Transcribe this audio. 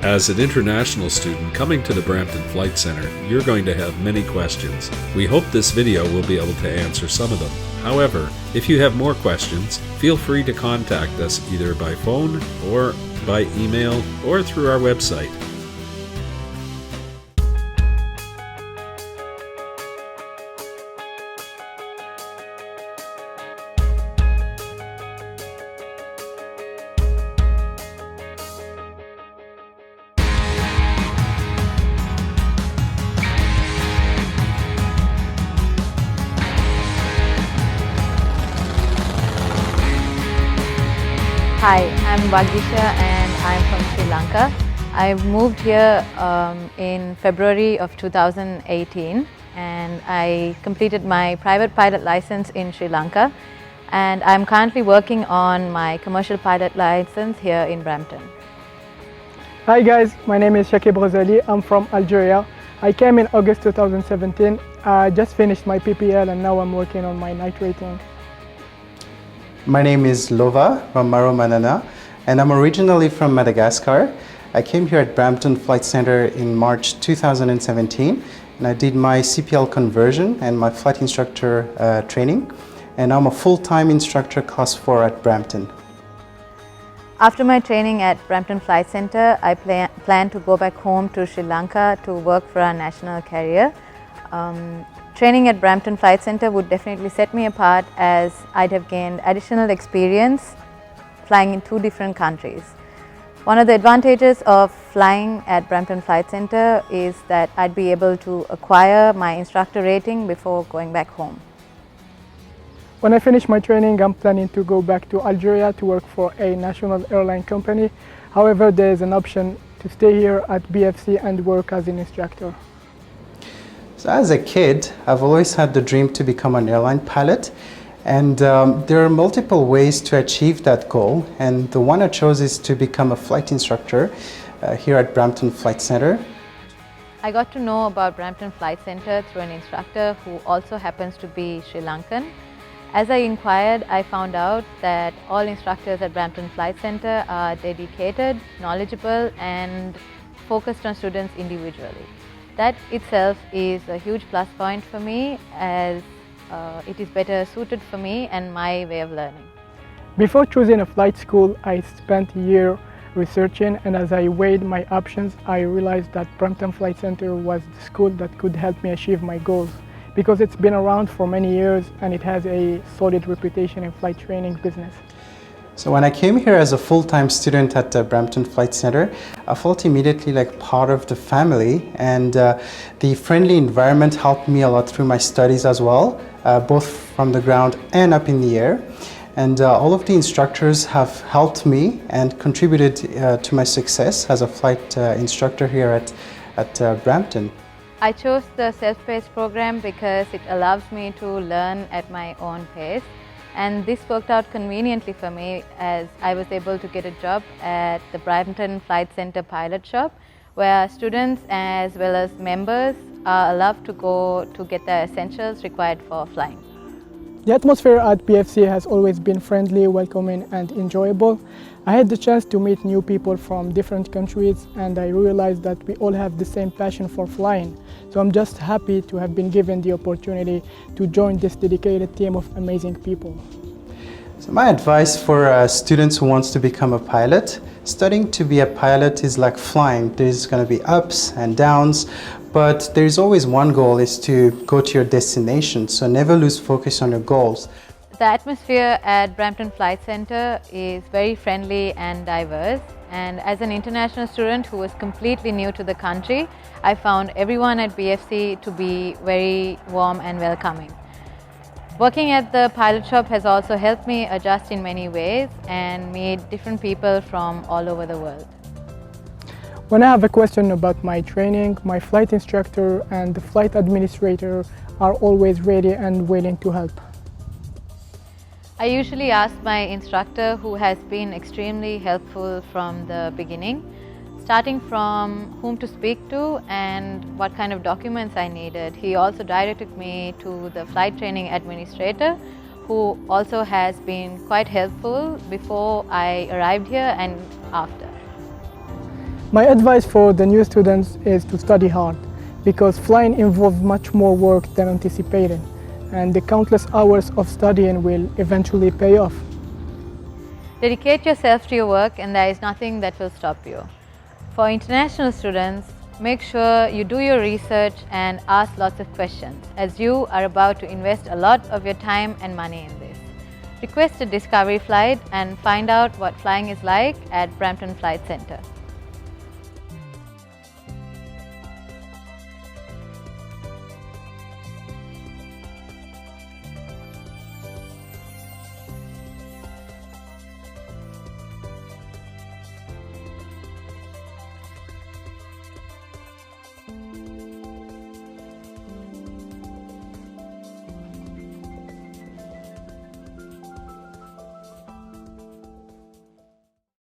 As an international student coming to the Brampton Flight Center, you're going to have many questions. We hope this video will be able to answer some of them. However, if you have more questions, feel free to contact us either by phone or by email or through our website. Hi, I'm Vagisha and I'm from Sri Lanka. I moved here in February of 2018 and I completed my private pilot license in Sri Lanka, and I'm currently working on my commercial pilot license here in Brampton. Hi guys, my name is Shakib Ghazali. I'm from Algeria. I came in August 2017. I just finished my PPL and now I'm working on my night rating. My name is Lova from Maro Manana, and I'm originally from Madagascar. I came here at Brampton Flight Center in March 2017, and I did my CPL conversion and my flight instructor training, and I'm a full-time instructor class 4 at Brampton. After my training at Brampton Flight Center, I plan to go back home to Sri Lanka to work for a national carrier. Training at Brampton Flight Center would definitely set me apart, as I'd have gained additional experience flying in 2 different countries. One of the advantages of flying at Brampton Flight Center is that I'd be able to acquire my instructor rating before going back home. When I finish my training, I'm planning to go back to Algeria to work for a national airline company. However, there is an option to stay here at BFC and work as an instructor. So as a kid, I've always had the dream to become an airline pilot, and there are multiple ways to achieve that goal, and the one I chose is to become a flight instructor here at Brampton Flight Center. I got to know about Brampton Flight Center through an instructor who also happens to be Sri Lankan. As I inquired, I found out that all instructors at Brampton Flight Center are dedicated, knowledgeable and focused on students individually. That itself is a huge plus point for me, as it is better suited for me and my way of learning. Before choosing a flight school, I spent a year researching, and as I weighed my options, I realized that Brampton Flight Center was the school that could help me achieve my goals, because it's been around for many years and it has a solid reputation in flight training business. So when I came here as a full-time student at Brampton Flight Center, I felt immediately like part of the family, and the friendly environment helped me a lot through my studies as well, both from the ground and up in the air. And all of the instructors have helped me and contributed to my success as a flight instructor here at Brampton. I chose the self-paced program because it allows me to learn at my own pace. And this worked out conveniently for me, as I was able to get a job at the Brampton Flight Center pilot shop, where students as well as members are allowed to go to get the essentials required for flying. The atmosphere at BFC has always been friendly, welcoming and enjoyable. I had the chance to meet new people from different countries, and I realized that we all have the same passion for flying. So I'm just happy to have been given the opportunity to join this dedicated team of amazing people. So my advice for students who wants to become a pilot: studying to be a pilot is like flying. There's going to be ups and downs, but there's always one goal, is to go to your destination. So never lose focus on your goals. The atmosphere at Brampton Flight Center is very friendly and diverse, and as an international student who was completely new to the country, I found everyone at BFC to be very warm and welcoming. Working at the pilot shop has also helped me adjust in many ways and meet different people from all over the world. When I have a question about my training, my flight instructor and the flight administrator are always ready and willing to help. I usually ask my instructor, who has been extremely helpful from the beginning, starting from whom to speak to and what kind of documents I needed. He also directed me to the flight training administrator, who also has been quite helpful before I arrived here and after. My advice for the new students is to study hard, because flying involves much more work than anticipated, and the countless hours of studying will eventually pay off. Dedicate yourself to your work and there is nothing that will stop you. For international students, make sure you do your research and ask lots of questions, as you are about to invest a lot of your time and money in this. Request a discovery flight and find out what flying is like at Brampton Flight Centre.